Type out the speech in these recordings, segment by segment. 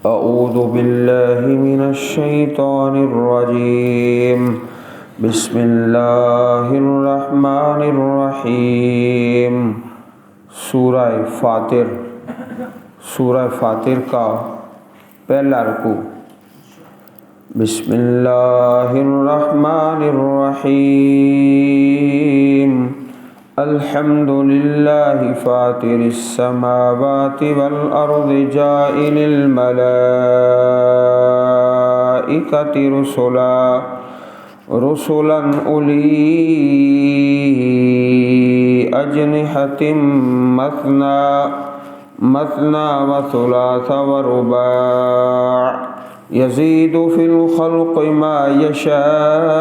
اعوذ باللہ من الشیطان الرجیم بسم اللہ الرحمن الرحیم۔ سورہ فاطر کا پہلا رکوع۔ بسم اللہ الرحمن الرحیم۔ الحمد للہ فاطر السماوات والارض جاعل الملائکۃ رسلا اولی اجنحۃ مثنى وثلاث ورباع یزید فی الخلق ما یشاء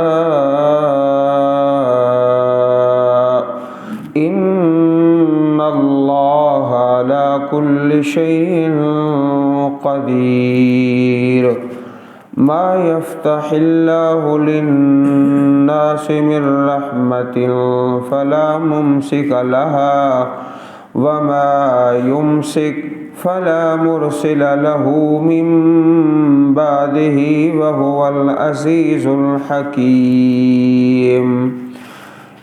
ان اللہ علی کل شیء قدیر۔ ما یفتح اللہ للناس من رحمت فلا ممسک لها وما یمسک فلا مرسل له من بعده وهو العزیز الحکیم۔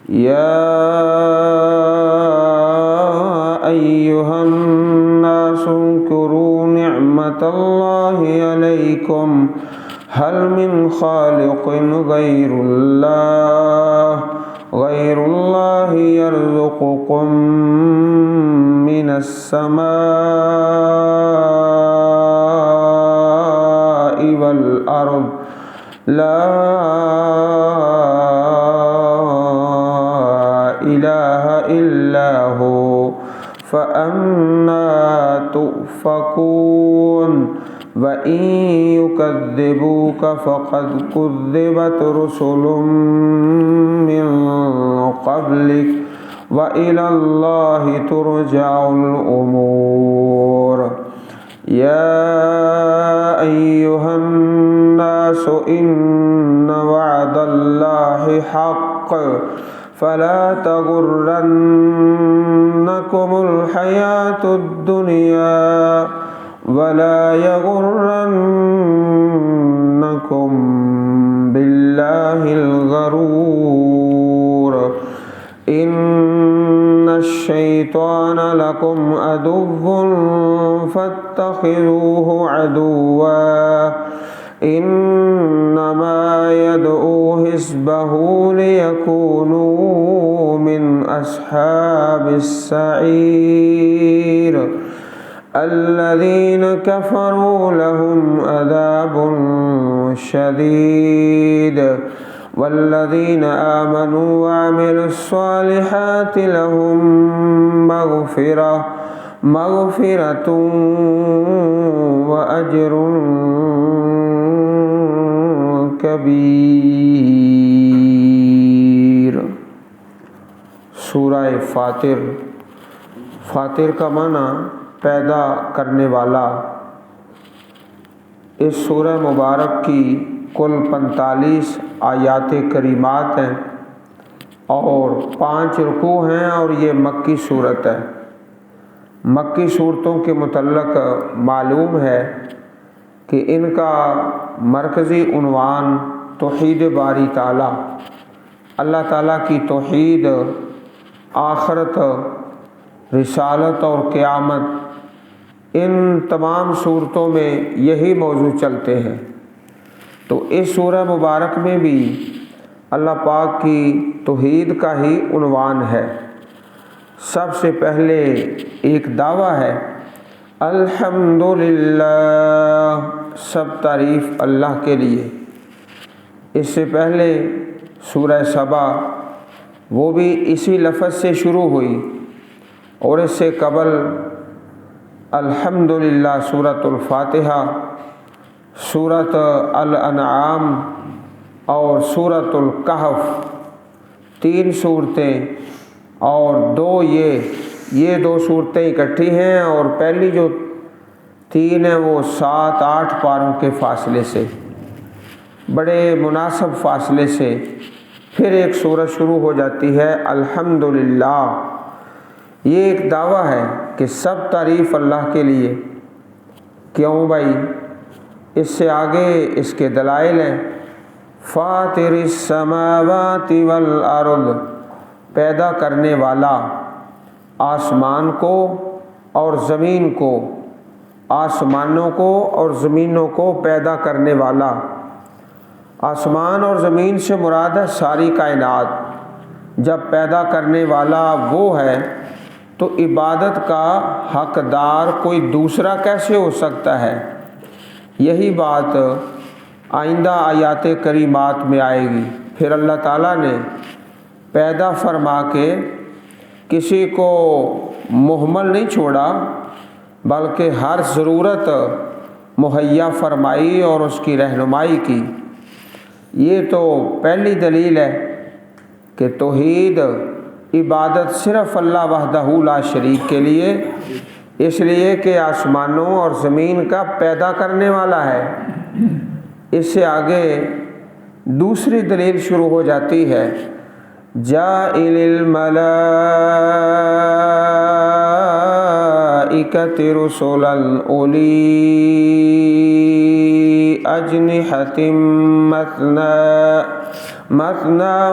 یا ایہا الناس اذکروا نعمت اللہ علیکم هل من خالق غیر اللہ یرزقکم من السماء والارض لا الہ الا هو فأنا تؤفکون۔ وَإِن يُكَذِّبُوكَ فَقَدْ كُذِّبَتْ رُسُلٌ مِّن قَبْلِكَ وَإِلَى اللَّهِ تُرْجَعُ الْأُمُورُ۔ يَا أَيُّهَا النَّاسُ إِنَّ وَعْدَ اللَّهِ حَقٌّ فَلَا تَغُرَّنَّكُمُ الْحَيَاةُ الدُّنْيَا وَلَا يَغُرَّنَّكُم بِاللَّهِ الْغَرُورُ۔ إِنَّ الشَّيْطَانَ لَكُمْ عَدُوٌّ فَاتَّخِذُوهُ عَدُوًّا إِنَّمَا يَدْعُو حِزْبَهُ لِيَكُونُوا مِنْ أَصْحَابِ السَّعِيرِ۔ الذين كفروا لهم عذاب شديد والذين آمنوا وعملوا الصالحات لهم مغفرة وأجر كبير۔ سورہ فاطر کا معنی پیدا کرنے والا۔ اس سورہ مبارک کی کل 45 آیات کریمات ہیں اور 5 رکوع ہیں، اور یہ مکی صورت ہے۔ مکی صورتوں کے متعلق معلوم ہے کہ ان کا مرکزی عنوان توحید باری تعالیٰ، اللہ تعالیٰ کی توحید، آخرت، رسالت اور قیامت، ان تمام صورتوں میں یہی موضوع چلتے ہیں۔ تو اس سورہ مبارک میں بھی اللہ پاک کی توحید کا ہی عنوان ہے۔ سب سے پہلے ایک دعویٰ ہے الحمدللہ، سب تعریف اللہ کے لیے۔ اس سے پہلے سورہ سبا، وہ بھی اسی لفظ سے شروع ہوئی، اور اس سے قبل الحمدللہ سورۃ الفاتحہ، سورۃ الانعام اور سورۃ الکہف، 3 صورتیں، اور یہ 2 صورتیں اکٹھی ہیں، اور پہلی جو 3 ہیں وہ 7-8 پاروں کے فاصلے سے، بڑے مناسب فاصلے سے پھر ایک سورت شروع ہو جاتی ہے الحمدللہ۔ یہ ایک دعویٰ ہے کہ سب تعریف اللہ کے لیے۔ کیوں بھائی؟ اس سے آگے اس کے دلائل ہیں۔ فاطر السماوات والارض، پیدا کرنے والا آسمان کو اور زمین کو، آسمانوں کو اور زمینوں کو پیدا کرنے والا۔ آسمان اور زمین سے مراد ہے ساری کائنات۔ جب پیدا کرنے والا وہ ہے تو عبادت کا حقدار کوئی دوسرا کیسے ہو سکتا ہے؟ یہی بات آئندہ آیات کریمات میں آئے گی۔ پھر اللہ تعالیٰ نے پیدا فرما کے کسی کو مہمل نہیں چھوڑا، بلکہ ہر ضرورت مہیا فرمائی اور اس کی رہنمائی کی۔ یہ تو پہلی دلیل ہے کہ توحید عبادت صرف اللہ وحدہ لا شریک کے لیے، اس لیے کہ آسمانوں اور زمین کا پیدا کرنے والا ہے۔ اس سے آگے دوسری دلیل شروع ہو جاتی ہے، جاعل الملائکۃ رسلا اولی اجنحۃ مثنی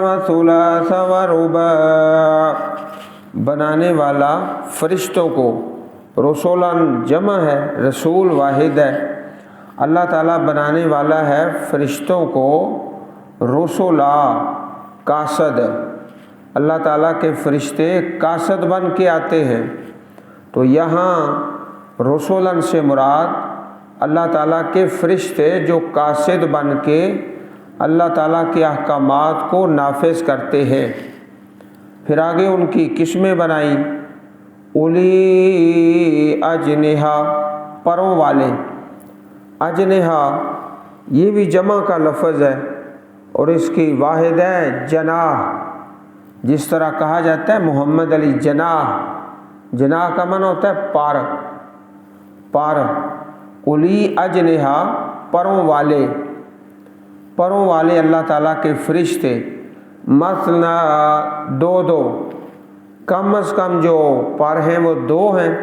وثلاث ورباع، بنانے والا فرشتوں کو، رسولن جمع ہے، رسول واحد ہے۔ اللہ تعالیٰ بنانے والا ہے فرشتوں کو رسولا، قاصد۔ اللہ تعالیٰ کے فرشتے قاصد بن کے آتے ہیں، تو یہاں رسولن سے مراد اللہ تعالیٰ کے فرشتے جو قاصد بن کے اللہ تعالیٰ کے احکامات کو نافذ کرتے ہیں۔ پھر آگے ان کی قسمیں بنائیں، اولی اجنحہ، پروں والے۔ اجنحہ یہ بھی جمع کا لفظ ہے اور اس کی واحد ہے جناح، جس طرح کہا جاتا ہے محمد علی جناح، جناح کا معنی ہوتا ہے پر۔ اولی اجنحہ، پروں والے، پروں والے اللہ تعالیٰ کے فرشتے، مثنا، دو، کم از کم جو پر ہیں وہ 2 ہیں،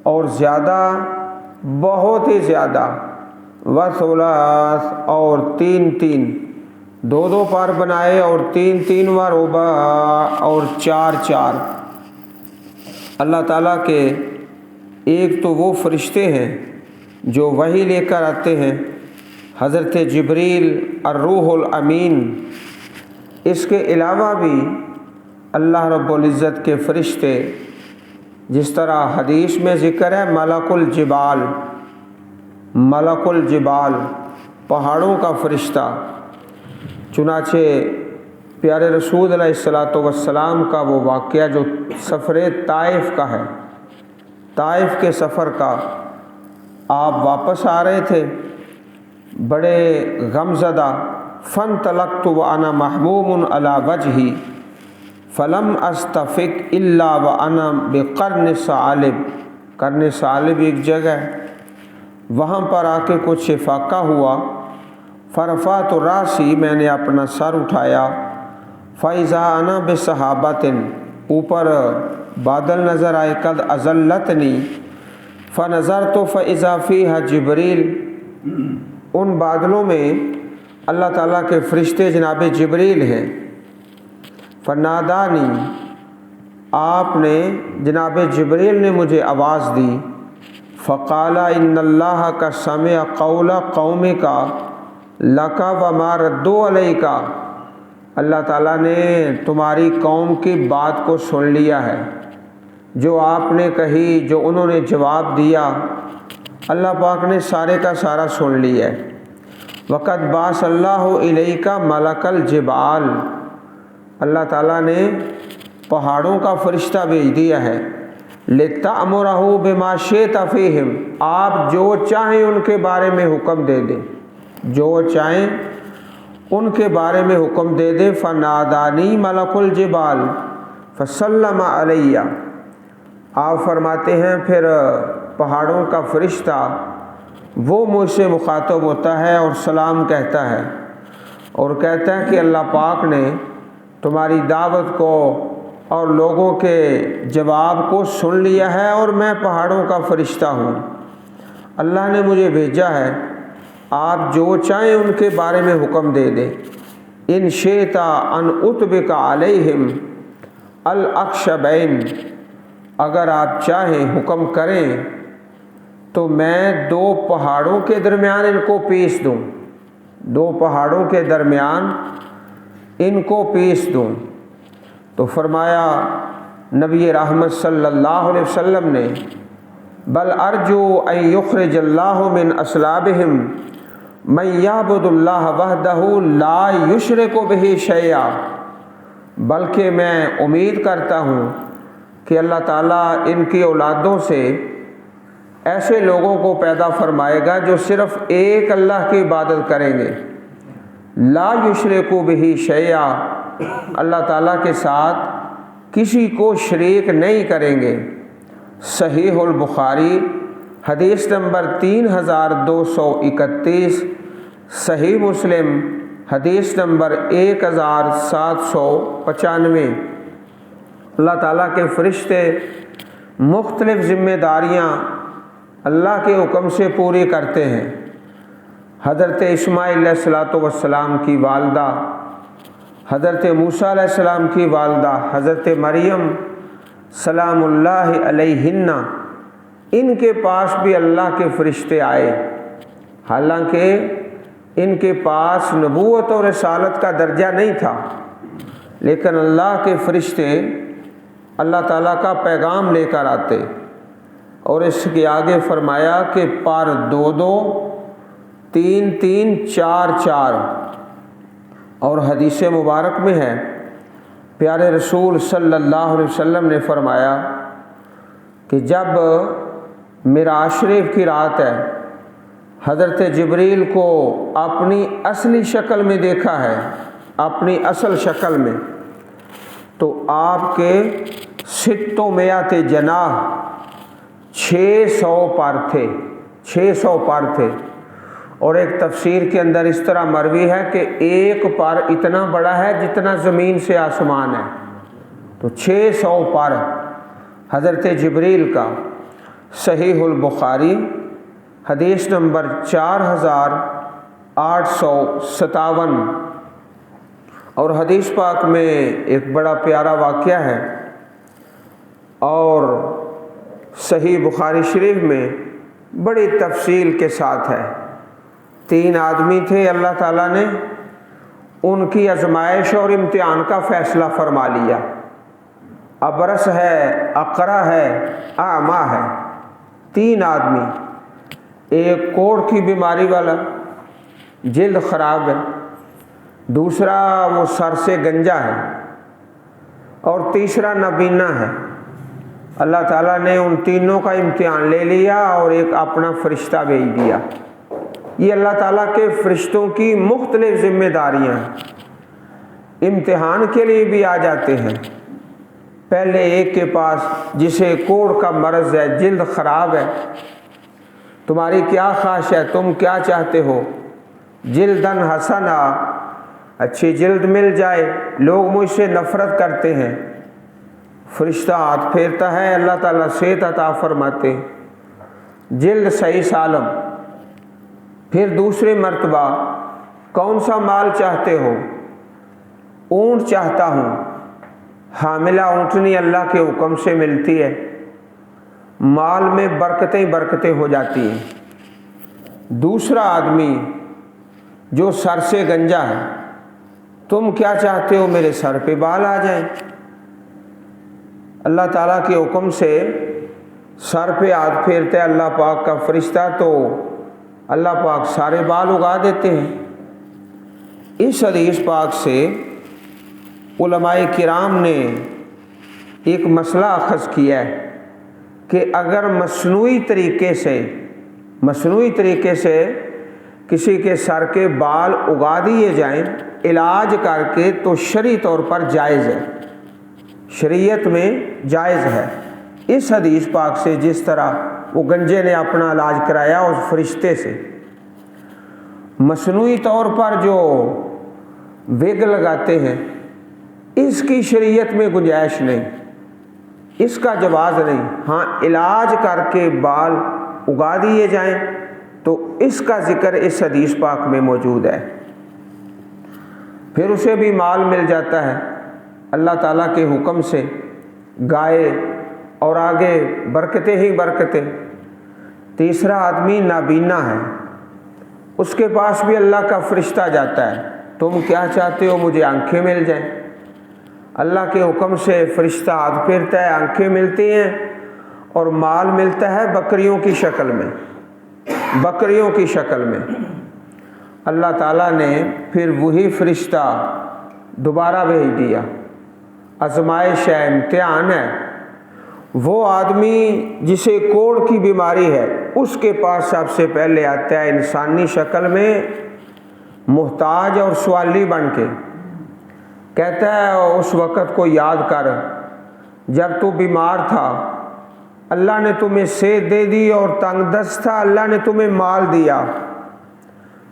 اور زیادہ بہت ہی زیادہ، وثلاث، اور 3 2 پر بنائے اور 3 ورباع، اور 4۔ اللہ تعالیٰ کے ایک تو وہ فرشتے ہیں جو وحی لے کر آتے ہیں، حضرت جبریل الروح الامین۔ اس کے علاوہ بھی اللہ رب العزت کے فرشتے، جس طرح حدیث میں ذکر ہے ملک الجبال، پہاڑوں کا فرشتہ۔ چنانچہ پیارے رسول علیہ الصلاۃ والسلام کا وہ واقعہ جو سفر طائف کا ہے، طائف کے سفر کا، آپ واپس آ رہے تھے بڑے غمزدہ، فانطلقت وانا محموم علی وجہی فلم استفق الا وانا بقرن ثعالب۔ قرن ثعالب ایک جگہ ہے، وہاں پر آ کے کچھ افاقہ ہوا، فرفعت راسی، میں نے اپنا سر اٹھایا، فاذا انا بسحابۃ، اوپر بادل نظر آئے، قد اظلتنی، فنظرت فاذا فیہا جبریل، ان بادلوں میں اللہ تعالیٰ کے فرشتے جناب جبریل ہیں۔ فنادانی، آپ نے، جناب جبریل نے مجھے آواز دی، فقال ان اللہ کا سمع قول قومک لک وما ردوا علیک، اللہ تعالیٰ نے تمہاری قوم کی بات کو سن لیا ہے، جو آپ نے کہی، جو انہوں نے جواب دیا، اللہ پاک نے سارے کا سارا سن لیا ہے۔ وقد بعث اللہ الیک ملک الجبال، اللہ تعالیٰ نے پہاڑوں کا فرشتہ بھیج دیا ہے، لتأمرہ بما شئت فیہم، آپ جو چاہیں ان کے بارے میں حکم دے دیں، جو چاہیں ان کے بارے میں حکم دے دیں۔ فنادانی ملک الجبال فسلم علیہ، آپ فرماتے ہیں پھر پہاڑوں کا فرشتہ وہ مجھ سے مخاطب ہوتا ہے اور سلام کہتا ہے، اور کہتا ہے کہ اللہ پاک نے تمہاری دعوت کو اور لوگوں کے جواب کو سن لیا ہے، اور میں پہاڑوں کا فرشتہ ہوں، اللہ نے مجھے بھیجا ہے آپ جو چاہیں ان کے بارے میں حکم دے دیں۔ ان شئت ان اطبق علیہم الاخشبین، اگر آپ چاہیں حکم کریں تو میں 2 پہاڑوں کے درمیان ان کو پیس دوں، 2 پہاڑوں کے درمیان ان کو پیس دوں۔ تو فرمایا نبی رحمت صلی اللہ علیہ وسلم نے، بل ارجو ان یخرج اللہ من اصلابہم من یعبد اللہ وحدہ لا یشرک بہ شیئا، بلکہ میں امید کرتا ہوں کہ اللہ تعالیٰ ان کی اولادوں سے ایسے لوگوں کو پیدا فرمائے گا جو صرف ایک اللہ کی عبادت کریں گے، لا یشرکوا بہ شیئا، اللہ تعالیٰ کے ساتھ کسی کو شریک نہیں کریں گے۔ صحیح البخاری حدیث نمبر 3231، صحیح مسلم حدیث نمبر 1795۔ اللہ تعالیٰ کے فرشتے مختلف ذمہ داریاں اللہ کے حکم سے پوری کرتے ہیں۔ حضرت اسماعیل علیہ السلام کی والدہ، حضرت موسیٰ علیہ السلام کی والدہ حضرت مریم سلام اللہ علیہن، ان کے پاس بھی اللہ کے فرشتے آئے، حالانکہ ان کے پاس نبوت اور رسالت کا درجہ نہیں تھا، لیکن اللہ کے فرشتے اللہ تعالیٰ کا پیغام لے کر آتے، اور اس کے آگے فرمایا کہ پر 2 2 3 3 4 4۔ اور حدیث مبارک میں ہے، پیارے رسول صلی اللہ علیہ وسلم نے فرمایا کہ جب معراج شریف کی رات ہے، حضرت جبریل کو اپنی اصلی شکل میں دیکھا ہے، اپنی اصل شکل میں، تو آپ کے 600 جناح 600 پر تھے، 600 پر تھے۔ اور ایک تفسیر کے اندر اس طرح مروی ہے کہ ایک پر اتنا بڑا ہے جتنا زمین سے آسمان ہے، تو 600 پر حضرت جبریل کا۔ صحیح البخاری حدیث نمبر 4857۔ اور حدیث پاک میں ایک بڑا پیارا واقعہ ہے، اور صحیح بخاری شریف میں بڑی تفصیل کے ساتھ ہے۔ 3 آدمی تھے، اللہ تعالیٰ نے ان کی آزمائش اور امتحان کا فیصلہ فرما لیا۔ ابرص ہے، اقرع ہے، اعمیٰ ہے، 3 آدمی۔ ایک کوڑ کی بیماری والا، جلد خراب ہے، دوسرا وہ سر سے گنجا ہے، اور تیسرا نابینا ہے۔ اللہ تعالیٰ نے ان تینوں کا امتحان لے لیا اور ایک اپنا فرشتہ بھیج دیا۔ یہ اللہ تعالیٰ کے فرشتوں کی مختلف ذمہ داریاں ہیں، امتحان کے لیے بھی آ جاتے ہیں۔ پہلے ایک کے پاس جسے کوڑ کا مرض ہے، جلد خراب ہے، تمہاری کیا خواہش ہے، تم کیا چاہتے ہو؟ جلدن حسنا، اچھی جلد مل جائے، لوگ مجھ سے نفرت کرتے ہیں۔ فرشتہ ہاتھ پھیرتا ہے، اللہ تعالیٰ صحت عطا فرماتے، جلد صحیح سالم۔ پھر دوسری مرتبہ کون سا مال چاہتے ہو؟ اونٹ چاہتا ہوں، حاملہ اونٹنی اللہ کے حکم سے ملتی ہے، مال میں برکتیں ہو جاتی ہیں۔ دوسرا آدمی جو سر سے گنجا ہے، تم کیا چاہتے ہو؟ میرے سر پہ بال آ جائیں۔ اللہ تعالیٰ کے حکم سے سر پہ ہاتھ پھیرتے اللہ پاک کا فرشتہ، تو اللہ پاک سارے بال اگا دیتے ہیں۔ اس حدیث پاک سے علماء کرام نے ایک مسئلہ اخذ کیا ہے کہ اگر مصنوعی طریقے سے کسی کے سر کے بال اگا دیے جائیں علاج کر کے، تو شرعی طور پر جائز ہے، شریعت میں جائز ہے۔ اس حدیث پاک سے جس طرح وہ گنجے نے اپنا علاج کرایا اس فرشتے سے، مصنوعی طور پر جو وگ لگاتے ہیں، اس کی شریعت میں گنجائش نہیں، اس کا جواز نہیں۔ ہاں، علاج کر کے بال اگا دیے جائیں تو اس کا ذکر اس حدیث پاک میں موجود ہے۔ پھر اسے بھی مال مل جاتا ہے اللہ تعالیٰ کے حکم سے، گائے اور آگے برکتیں ہی برکتیں۔ تیسرا آدمی نابینا ہے، اس کے پاس بھی اللہ کا فرشتہ جاتا ہے، تم کیا چاہتے ہو؟ مجھے آنکھیں مل جائیں۔ اللہ کے حکم سے فرشتہ ہاتھ پھیرتا ہے، آنکھیں ملتی ہیں اور مال ملتا ہے بکریوں کی شکل میں، بکریوں کی شکل میں۔ اللہ تعالیٰ نے پھر وہی فرشتہ دوبارہ بھیج دیا، آزمائش ہے، امتحان ہے۔ وہ آدمی جسے کوڑ کی بیماری ہے، اس کے پاس سب سے پہلے آتا ہے انسانی شکل میں، محتاج اور سوالی بن کے، کہتا ہے اس وقت کو یاد کر جب تو بیمار تھا، اللہ نے تمہیں صحت دے دی، اور تنگ دست تھا، اللہ نے تمہیں مال دیا،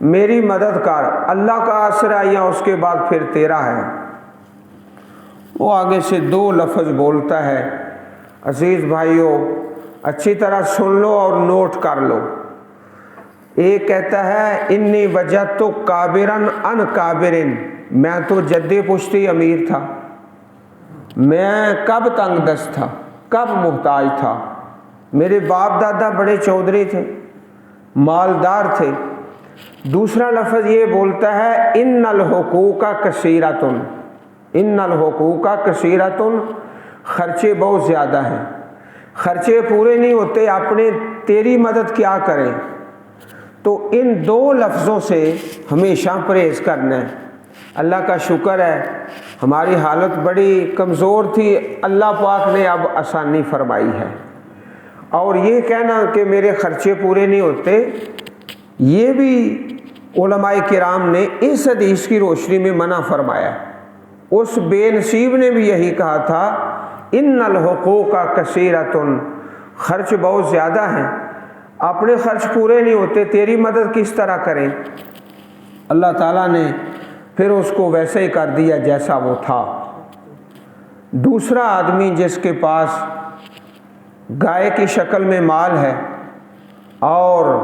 میری مدد کر۔ اللہ کا آسرا یا اس کے بعد پھر تیرا ہے۔ وہ آگے سے 2 لفظ بولتا ہے، عزیز بھائیوں اچھی طرح سن لو اور نوٹ کر لو۔ ایک کہتا ہے انی وجدت کابرن ان کابرن، میں تو جد پشتی امیر تھا، میں کب تنگ دست تھا، کب محتاج تھا، میرے باپ دادا بڑے چودھری تھے، مالدار تھے۔ دوسرا لفظ یہ بولتا ہے ان الحقوق کثیرۃ، ان الحقوق کثیرۃ، خرچے بہت زیادہ ہیں، خرچے پورے نہیں ہوتے، اپنے تیری مدد کیا کریں۔ تو ان 2 لفظوں سے ہمیشہ پرہیز کرنا ہے۔ اللہ کا شکر ہے ہماری حالت بڑی کمزور تھی، اللہ پاک نے اب آسانی فرمائی ہے۔ اور یہ کہنا کہ میرے خرچے پورے نہیں ہوتے، یہ بھی علماء کرام نے اس حدیث کی روشنی میں منع فرمایا۔ اس بے نصیب نے بھی یہی کہا تھا ان الحقوق کثیرۃ، خرچ بہت زیادہ ہیں، اپنے خرچ پورے نہیں ہوتے، تیری مدد کس طرح کریں۔ اللہ تعالیٰ نے پھر اس کو ویسے ہی کر دیا جیسا وہ تھا۔ دوسرا آدمی جس کے پاس گائے کی شکل میں مال ہے اور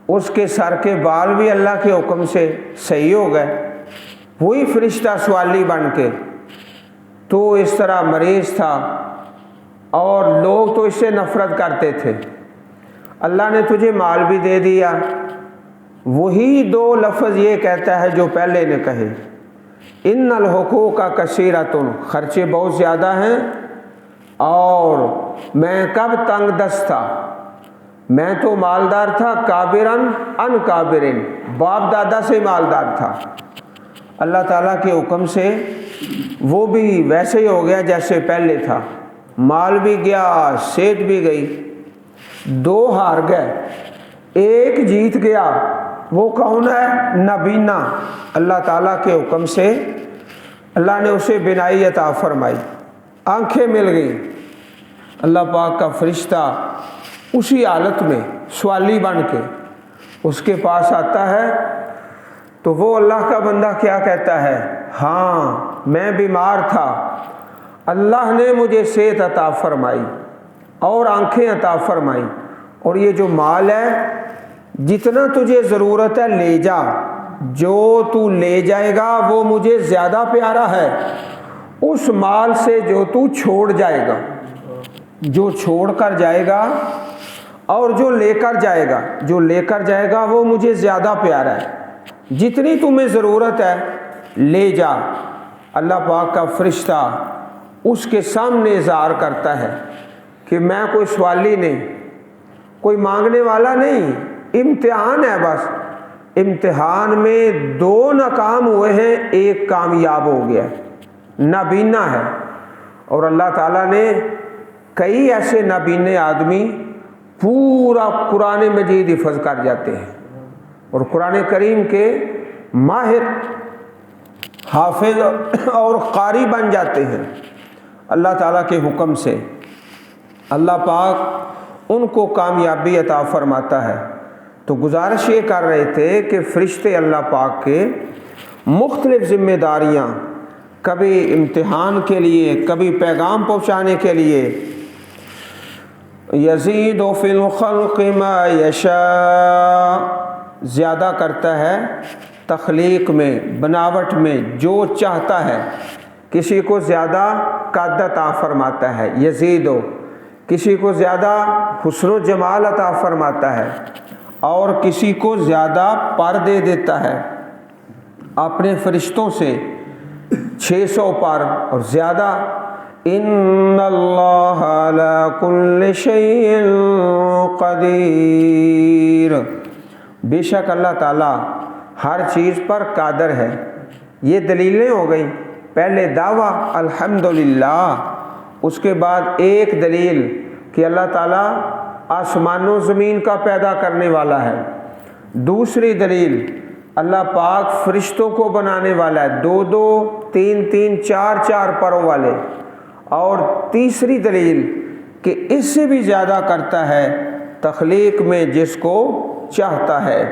اس کے سر کے بال بھی اللہ کے حکم سے صحیح ہو گئے، وہی فرشتہ سوالی بن کے، تو اس طرح مریض تھا اور لوگ تو اس سے نفرت کرتے تھے، اللہ نے تجھے مال بھی دے دیا۔ وہی 2 لفظ یہ کہتا ہے جو پہلے نے کہے، ان الحقوق کثیرۃ، خرچے بہت زیادہ ہیں، اور میں کب تنگ دست تھا، میں تو مالدار تھا، کابرن ان کابرن، باپ دادا سے مالدار تھا۔ اللہ تعالیٰ کے حکم سے وہ بھی ویسے ہی ہو گیا جیسے پہلے تھا، مال بھی گیا، صحت بھی گئی، 2 ہار گئے، ایک جیت گیا۔ وہ کون ہے؟ نابینا۔ اللہ تعالیٰ کے حکم سے اللہ نے اسے بینائی عطا فرمائی، آنکھیں مل گئیں۔ اللہ پاک کا فرشتہ اسی حالت میں سوالی بن کے اس کے پاس آتا ہے، تو وہ اللہ کا بندہ کیا کہتا ہے؟ ہاں میں بیمار تھا، اللہ نے مجھے صحت عطا فرمائی اور آنکھیں عطا فرمائی، اور یہ جو مال ہے جتنا تجھے ضرورت ہے لے جا، جو تو لے جائے گا وہ مجھے زیادہ پیارا ہے اس مال سے جو تو چھوڑ جائے گا، جو چھوڑ کر جائے گا اور جو لے کر جائے گا، جو لے کر جائے گا وہ مجھے زیادہ پیارا ہے، جتنی تمہیں ضرورت ہے لے جا۔ اللہ پاک کا فرشتہ اس کے سامنے اظہار کرتا ہے کہ میں کوئی سوالی نہیں، کوئی مانگنے والا نہیں، امتحان ہے بس، امتحان میں 2 ناکام ہوئے ہیں، ایک کامیاب ہو گیا، نابینا ہے۔ اور اللہ تعالیٰ نے کئی ایسے نابینے آدمی پورا قرآن مجید حفظ کر جاتے ہیں اور قرآن کریم کے ماہر حافظ اور قاری بن جاتے ہیں اللہ تعالیٰ کے حکم سے۔ اللہ پاک ان کو کامیابی عطا فرماتا ہے۔ تو گزارش یہ کر رہے تھے کہ فرشتے اللہ پاک کے مختلف ذمہ داریاں، کبھی امتحان کے لیے، کبھی پیغام پہنچانے کے لیے یزید فی الخلق ما یشاء، زیادہ کرتا ہے تخلیق میں، بناوٹ میں جو چاہتا ہے۔ کسی کو زیادہ قد عطا فرماتا ہے یزید، کسی کو زیادہ حسن و جمال عطا فرماتا ہے، اور کسی کو زیادہ پر دے دیتا ہے اپنے فرشتوں سے 600 پر اور زیادہ۔ ان اللہ علی کل شیء قدیر، بے شک اللہ تعالیٰ ہر چیز پر قادر ہے۔ یہ دلیلیں ہو گئیں، پہلے دعویٰ الحمدللہ، اس کے بعد ایک دلیل کہ اللہ تعالیٰ آسمان و زمین کا پیدا کرنے والا ہے، دوسری دلیل اللہ پاک فرشتوں کو بنانے والا ہے، 2 2 3 3 4 4 پروں والے، اور تیسری دلیل کہ اس سے بھی زیادہ کرتا ہے تخلیق میں جس کو چاہتا ہے۔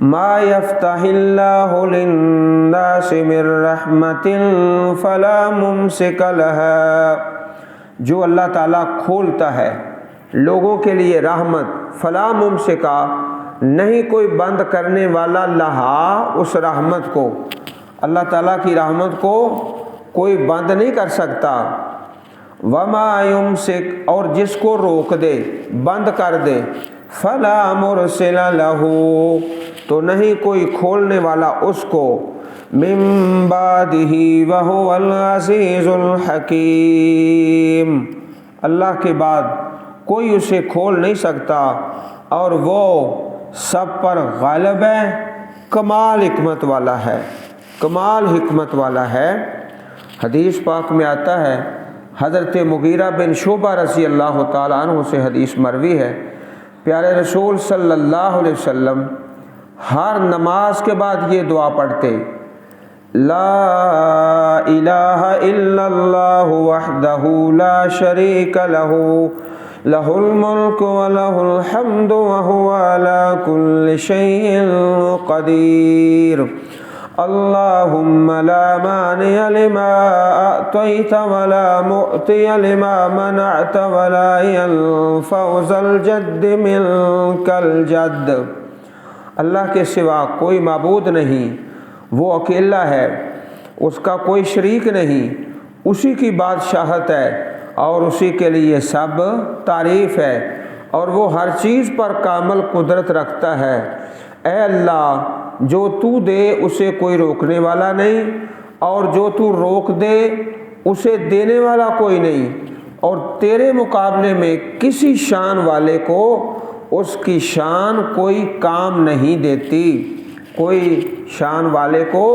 ما یفتح اللہ للناس من رحمت فلا ممسک لها، جو اللہ تعالیٰ کھولتا ہے لوگوں کے لیے رحمت، فلا ممسکا، نہیں کوئی بند کرنے والا لہا، اس رحمت کو، اللہ تعالیٰ کی رحمت کو کوئی بند نہیں کر سکتا۔ وما یمسک، اور جس کو روک دے، بند کر دے، فلا مرسل لہ، تو نہیں کوئی کھولنے والا اس کو، من بعدہ وہو العزیز الحکیم، اللہ کے بعد کوئی اسے کھول نہیں سکتا، اور وہ سب پر غالب ہے، کمال حکمت والا ہے، کمال حکمت والا ہے۔ حدیث پاک میں آتا ہے، حضرت مغیرہ بن شعبہ رضی اللہ تعالیٰ عنہ سے حدیث مروی ہے، پیارے رسول صلی اللہ علیہ وسلم ہر نماز کے بعد یہ دعا پڑھتے، لا الہ الا اللہ وحدہ لا شریک لہ، لہ الملک ولہ الحمد وہو علی کل شیء قدیر، اللہم لا مانع لما اعطیت ولا معطی لما منعت ولا ينفع ذا الجد منک الجد، اللہ کے سوا کوئی معبود نہیں، وہ اکیلا ہے، اس کا کوئی شریک نہیں، اسی کی بادشاہت ہے اور اسی کے لیے سب تعریف ہے، اور وہ ہر چیز پر کامل قدرت رکھتا ہے۔ اے اللہ، جو تو دے اسے کوئی روکنے والا نہیں، اور جو تو روک دے اسے دینے والا کوئی نہیں، اور تیرے مقابلے میں کسی شان والے کو اس کی شان کوئی کام نہیں دیتی، کوئی شان والے کو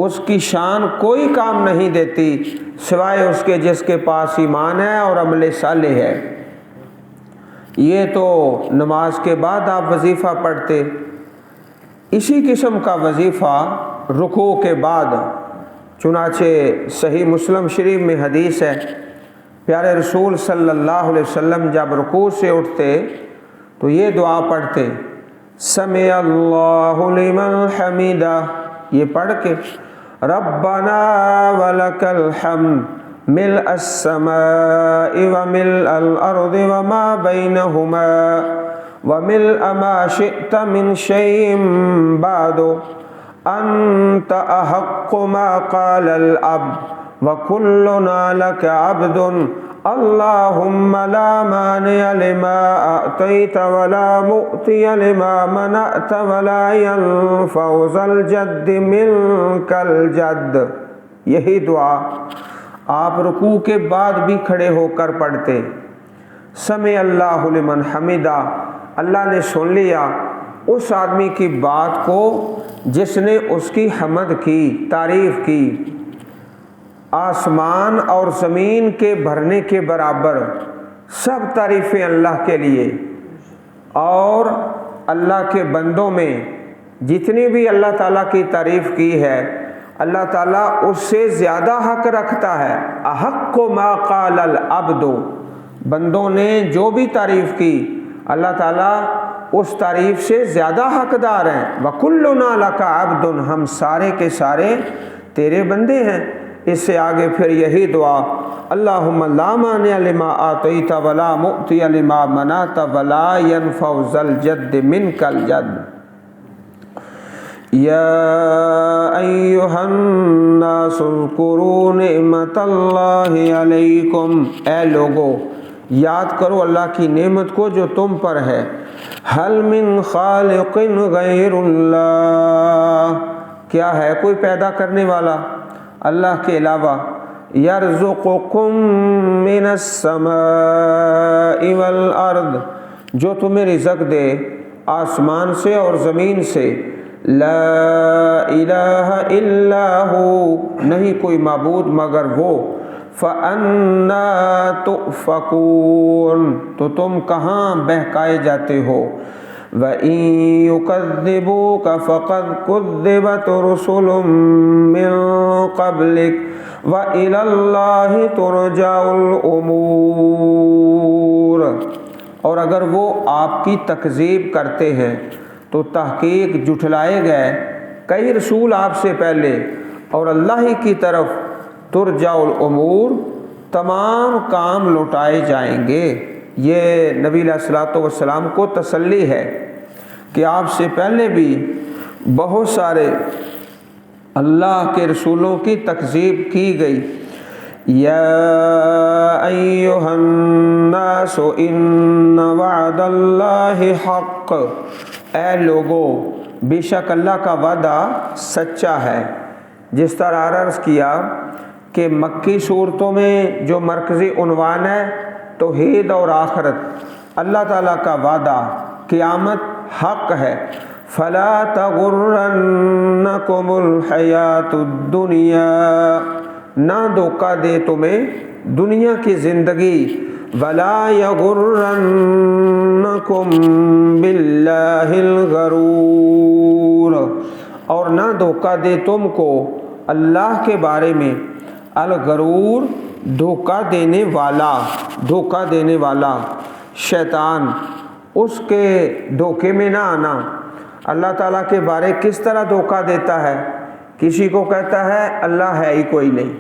اس کی شان کوئی کام نہیں دیتی سوائے اس کے جس کے پاس ایمان ہے اور عمل صالح ہے۔ یہ تو نماز کے بعد آپ وظیفہ پڑھتے، اسی قسم کا وظیفہ رکوع کے بعد، چنانچہ صحیح مسلم شریف میں حدیث ہے، پیارے رسول صلی اللہ علیہ وسلم جب رکوع سے اٹھتے تو یہ دعا پڑھتے، سمع اللہ لمن حمیدہ، یہ پڑھ کے ربنا ولک الحمد ملء السماء وملء الارض وما بینہما وملء ما شئت من شیء بعد انت احق ما قال العبد وکلنا لک عبد اللہم لا مانع لما اعطیت ولا معطی لما منعت ولا ينفع ذا الجد منک الجد۔ یہی دعا آپ رکوع کے بعد بھی کھڑے ہو کر پڑھتے، سمع اللہ لمن حمیدہ، اللہ نے سن لیا اس آدمی کی بات کو جس نے اس کی حمد کی، تعریف کی، آسمان اور زمین کے بھرنے کے برابر سب تعریفیں اللہ کے لیے، اور اللہ کے بندوں میں جتنی بھی اللہ تعالیٰ کی تعریف کی ہے، اللہ تعالیٰ اس سے زیادہ حق رکھتا ہے۔ احق ما قال العبد، بندوں نے جو بھی تعریف کی اللہ تعالیٰ اس تعریف سے زیادہ حقدار ہیں۔ وَكُلُّنَا لَكَ عَبْدٌ، ہم سارے کے سارے تیرے بندے ہیں، اس سے آگے پھر یہی دعا، اللہم لا مانع لما آتیت ولا مؤتی لما منعت ولا ینفع ذا الجد منک الجد۔ یا ایہا الناس اذکروا نعمت اللہ علیکم، اے لوگو یاد کرو اللہ کی نعمت کو جو تم پر ہے، هل من خالق غیر اللہ، کیا ہے کوئی پیدا کرنے والا اللہ کے علاوہ، یرزقکم من السماء والارض، جو تمہیں رزق دے آسمان سے اور زمین سے، لا الہ الا ہو، نہیں کوئی معبود مگر وہ، فَأَنَّا تُؤْفَكُونَ، تو تم کہاں بہکائے جاتے ہو، وَإِن يُكَذِّبُوكَ فَقَدْ كُذِّبَتْ رُسُلٌ مِّن قَبْلِكَ وَإِلَى اللَّهِ تُرْجَعُ الْأُمُورُ، اور اگر وہ آپ کی تکذیب کرتے ہیں تو تحقیق جھٹلائے گئے کئی رسول آپ سے پہلے، اور اللہ ہی کی طرف ترجع الامور، تمام کام لوٹائے جائیں گے۔ یہ نبی علیہ الصلوۃ والسلام کو تسلی ہے کہ آپ سے پہلے بھی بہت سارے اللہ کے رسولوں کی تکذیب کی گئی۔ یا ایھا الناس ان وعد اللہ حق، اے لوگو بے شک اللہ کا وعدہ سچا ہے۔ جس طرح عرض کیا کہ مکی صورتوں میں جو مرکزی عنوان ہے توحید اور آخرت، اللہ تعالیٰ کا وعدہ قیامت حق ہے۔ فلا تغرنکم الحیات الدنیا، نہ دھوکہ دے تمہیں دنیا کی زندگی، ولا یغرنکم باللہ الغرور، اور نہ دھوکہ دے تم کو اللہ کے بارے میں، الغرور دھوکہ دینے والا شیطان، اس کے دھوکے میں نہ آنا۔ اللہ تعالیٰ کے بارے کس طرح دھوکہ دیتا ہے، کسی کو کہتا ہے اللہ ہے ہی کوئی نہیں،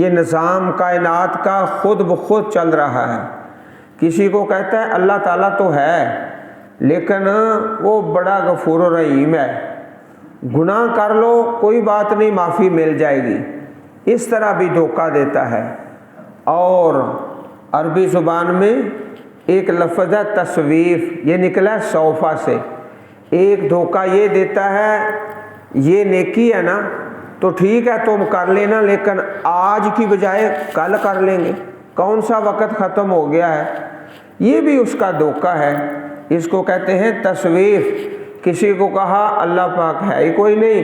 یہ نظام کائنات کا خود بخود چل رہا ہے، کسی کو کہتا ہے اللہ تعالیٰ تو ہے لیکن وہ بڑا غفور و رحیم ہے، گناہ کر لو کوئی بات نہیں معافی مل جائے گی، اس طرح بھی دھوکہ دیتا ہے۔ اور عربی زبان میں ایک لفظ ہے تصویف، یہ نکلا ہے صوفہ سے۔ ایک دھوکہ یہ دیتا ہے یہ نیکی ہے نا تو ٹھیک ہے تم کر لینا، لیکن آج کی بجائے کل کر لیں گے، کون سا وقت ختم ہو گیا ہے، یہ بھی اس کا دھوکہ ہے، اس کو کہتے ہیں تصویف۔ کسی کو کہا اللہ پاک ہے ہی کوئی نہیں،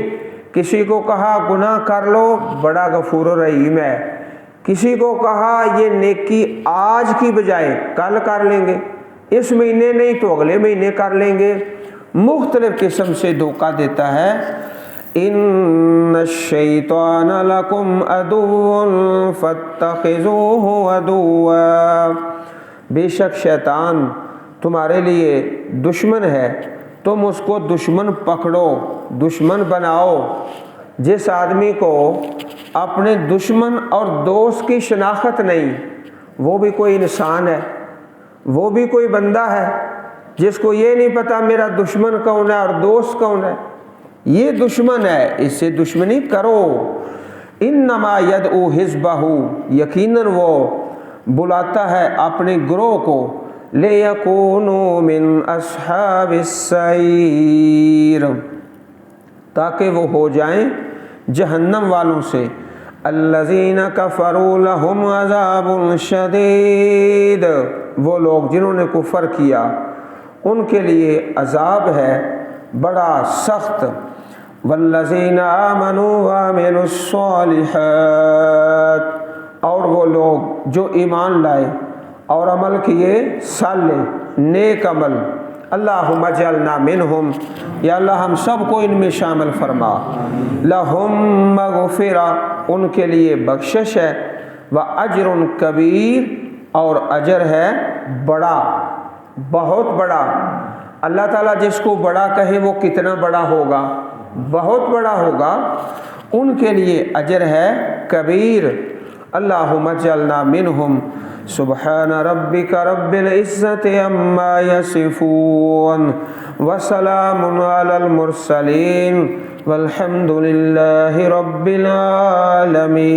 کسی کو کہا گناہ کر لو بڑا غفور و رحیم ہے، کسی کو کہا یہ نیکی آج کی بجائے کل کر لیں گے، اس مہینے نہیں تو اگلے مہینے کر لیں گے، مختلف قسم سے دھوکہ دیتا ہے۔ ان الشیطان لکم عدو فاتخذوہ عدوا، بے شک شیطان تمہارے لیے دشمن ہے، تم اس کو دشمن پکڑو، دشمن بناؤ۔ جس آدمی کو اپنے دشمن اور دوست کی شناخت نہیں، وہ بھی کوئی انسان ہے، وہ بھی کوئی بندہ ہے، جس کو یہ نہیں پتا میرا دشمن کون ہے اور دوست کون ہے، یہ دشمن ہے، اس سے دشمنی کرو۔ انما یدعو حزبہ، یقیناً وہ بلاتا ہے اپنے گروہ کو، لیکونوا من اصحاب السعیر، تاکہ وہ ہو جائیں جہنم والوں سے۔ الذین کفروا لہم عذاب شدید، وہ لوگ جنہوں نے کفر کیا ان کے لیے عذاب ہے بڑا سخت۔ والذین آمنوا وعملوا الصالحات، اور وہ لوگ جو ایمان لائے اور عمل کیے صالح نیک عمل، اللہم اجعلنا منہم، یا اللہ ہم سب کو ان میں شامل فرما۔ لہم مغفرہ، ان کے لیے بخشش ہے، واجر کبیر، اور اجر ہے بڑا، بہت بڑا۔ اللہ تعالیٰ جس کو بڑا کہے وہ کتنا بڑا ہوگا، بہت بڑا ہوگا، ان کے لیے اجر ہے کبیر اللہم اجعلنا منہم سبحان ربک رب العزت عما یصفون وسلام علی المرسلین والحمد للہ رب العالمین.